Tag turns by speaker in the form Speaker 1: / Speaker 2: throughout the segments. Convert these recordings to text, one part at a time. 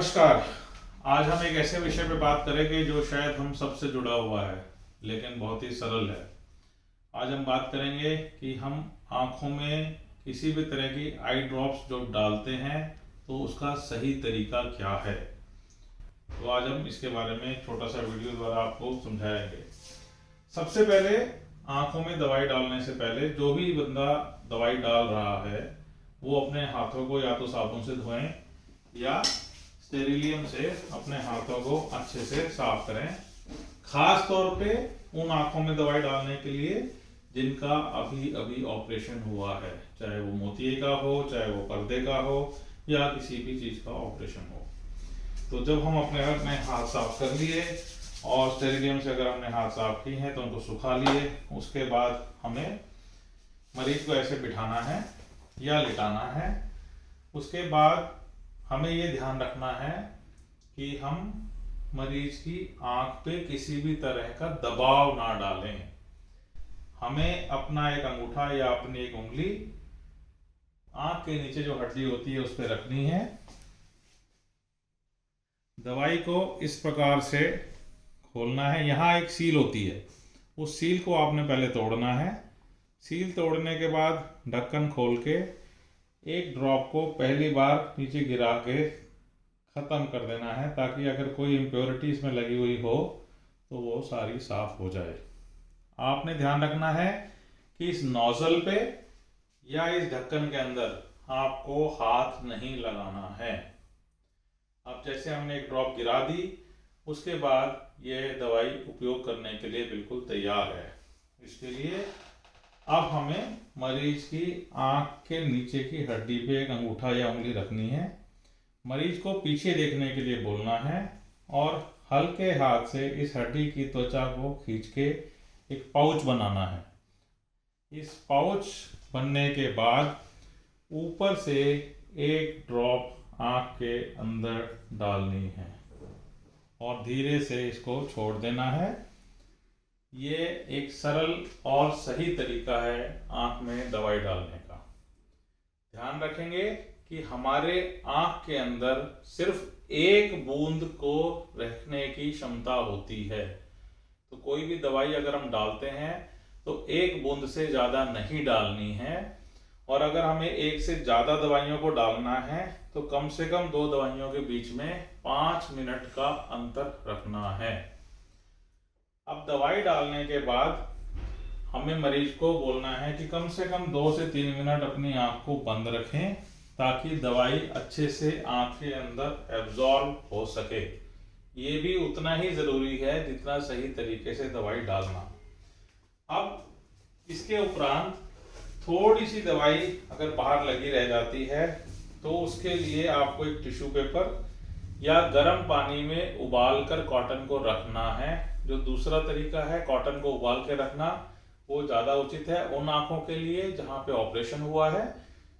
Speaker 1: नमस्कार। आज हम एक ऐसे विषय पे बात करेंगे जो शायद हम सबसे जुड़ा हुआ है लेकिन बहुत ही सरल है। आज हम बात करेंगे कि हम आँखों में किसी भी तरह की आई ड्रॉप्स जो डालते हैं तो उसका सही तरीका क्या है। तो आज हम इसके बारे में एक छोटा सा वीडियो द्वारा आपको समझाएंगे। सबसे पहले आँखों में दवाई डालने से पहले जो भी बंदा दवाई डाल रहा है वो अपने हाथों को या तो साबुन से धोएं या स्टेरिलियम से अपने हाथों को अच्छे से साफ करें। खास तौर पे उन आंखों में दवाई डालने के लिए जिनका अभी अभी ऑपरेशन हुआ है, चाहे वो मोतिये का हो, चाहे वो पर्दे का हो या किसी भी चीज का ऑपरेशन हो। तो जब हम अपने हाथ साफ कर लिए और स्टेरिलियम से अगर हमने हाथ साफ किए हैं तो उनको सुखा लिए, उसके बाद हमें मरीज को ऐसे बिठाना है या लिटाना है। उसके बाद हमें ये ध्यान रखना है कि हम मरीज की आंख पे किसी भी तरह का दबाव ना डालें। हमें अपना एक अंगूठा या अपनी एक उंगली आंख के नीचे जो हड्डी होती है उस पर रखनी है। दवाई को इस प्रकार से खोलना है। यहाँ एक सील होती है, उस सील को आपने पहले तोड़ना है। सील तोड़ने के बाद ढक्कन खोल के एक ड्रॉप को पहली बार नीचे गिरा के ख़त्म कर देना है, ताकि अगर कोई इम्प्योरिटी इसमें लगी हुई हो तो वो सारी साफ हो जाए। आपने ध्यान रखना है कि इस नोजल पे या इस ढक्कन के अंदर आपको हाथ नहीं लगाना है। अब जैसे हमने एक ड्रॉप गिरा दी, उसके बाद ये दवाई उपयोग करने के लिए बिल्कुल तैयार है। इसके लिए अब हमें मरीज की आंख के नीचे की हड्डी पे एक अंगूठा या उंगली रखनी है। मरीज को पीछे देखने के लिए बोलना है और हल्के हाथ से इस हड्डी की त्वचा को खींच के एक पाउच बनाना है। इस पाउच बनने के बाद ऊपर से एक ड्रॉप आंख के अंदर डालनी है और धीरे से इसको छोड़ देना है। ये एक सरल और सही तरीका है आंख में दवाई डालने का। ध्यान रखेंगे कि हमारे आंख के अंदर सिर्फ एक बूंद को रखने की क्षमता होती है। तो कोई भी दवाई अगर हम डालते हैं तो एक बूंद से ज़्यादा नहीं डालनी है, और अगर हमें एक से ज़्यादा दवाइयों को डालना है तो कम से कम दो दवाइयों के बीच में 5 मिनट का अंतर रखना है। अब दवाई डालने के बाद हमें मरीज को बोलना है कि कम से कम 2 से 3 मिनट अपनी आंख को बंद रखें, ताकि दवाई अच्छे से आंख के अंदर एब्जॉर्ब हो सके। ये भी उतना ही जरूरी है जितना सही तरीके से दवाई डालना। अब इसके उपरांत थोड़ी सी दवाई अगर बाहर लगी रह जाती है तो उसके लिए आपको एक टिश्यू पेपर या गर्म पानी में उबाल कर कॉटन को रखना है। जो दूसरा तरीका है कॉटन को उबाल के रखना, वो ज़्यादा उचित है उन आंखों के लिए जहाँ पे ऑपरेशन हुआ है।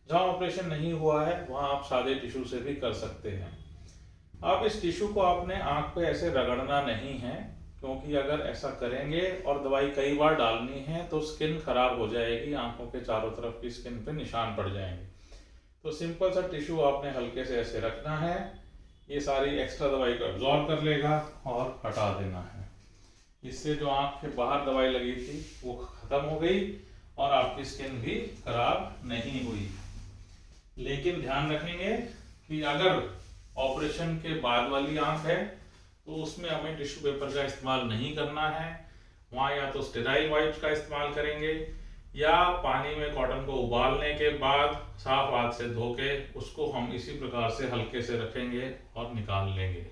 Speaker 1: जहाँ ऑपरेशन नहीं हुआ है वहाँ आप सादे टिश्यू से भी कर सकते हैं। अब इस टिश्यू को आपने आंख पे ऐसे रगड़ना नहीं है, क्योंकि अगर ऐसा करेंगे और दवाई कई बार डालनी है तो स्किन खराब हो जाएगी, आंखों के चारों तरफ की स्किन पे निशान पड़ जाएंगे। तो सिंपल सा टिश्यू आपने हल्के से ऐसे रखना है, ये सारी एक्स्ट्रा दवाई को एब्जॉर्ब कर लेगा और हटा देना है। इससे जो आंख के बाहर दवाई लगी थी वो खत्म हो गई और आपकी स्किन भी खराब नहीं हुई। लेकिन ध्यान रखेंगे कि अगर ऑपरेशन के बाद वाली आंख है तो उसमें हमें टिश्यू पेपर का इस्तेमाल नहीं करना है। वहाँ या तो स्टेराइल वाइप्स का इस्तेमाल करेंगे या पानी में कॉटन को उबालने के बाद साफ हाथ से धो के उसको हम इसी प्रकार से हल्के से रखेंगे और निकाल लेंगे।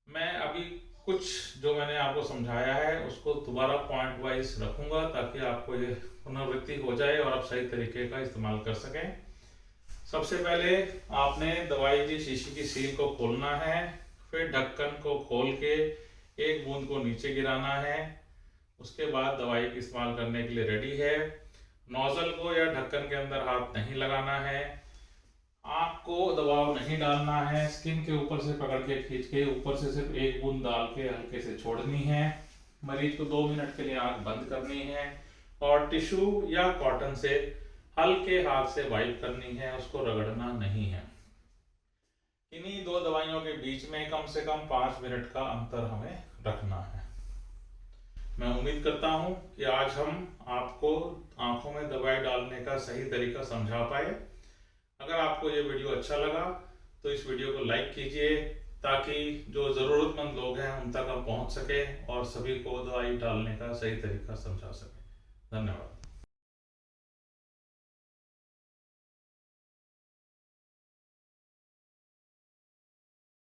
Speaker 1: मैं अभी कुछ जो मैंने आपको समझाया है उसको दोबारा पॉइंट वाइज रखूंगा, ताकि आपको ये पुनरावृत्ति हो जाए और आप सही तरीके का इस्तेमाल कर सकें। सबसे पहले आपने दवाई की शीशी की सील को खोलना है, फिर ढक्कन को खोल के एक बूंद को नीचे गिराना है। उसके बाद दवाई की इस्तेमाल करने के लिए रेडी है। नोजल को या ढक्कन के अंदर हाथ नहीं लगाना है, आंख को दबाव नहीं डालना है, स्किन के ऊपर से पकड़ के खींच के ऊपर से सिर्फ एक बूंद डाल के हल्के से छोड़नी है। मरीज को 2 मिनट के लिए आंख बंद करनी है और टिश्यू या कॉटन से हल्के हाथ से वाइप करनी है, उसको रगड़ना नहीं है। इन्हीं दो दवाइयों के बीच में कम से कम 5 मिनट का अंतर हमें रखना है। मैं उम्मीद करता हूं कि आज हम आपको आंखों में दवाई डालने का सही तरीका समझा पाए। अगर आपको ये वीडियो अच्छा लगा तो इस वीडियो को लाइक कीजिए, ताकि जो ज़रूरतमंद लोग हैं उन तक हम पहुंच सके और सभी को दवाई डालने का सही तरीका समझा सकें। धन्यवाद।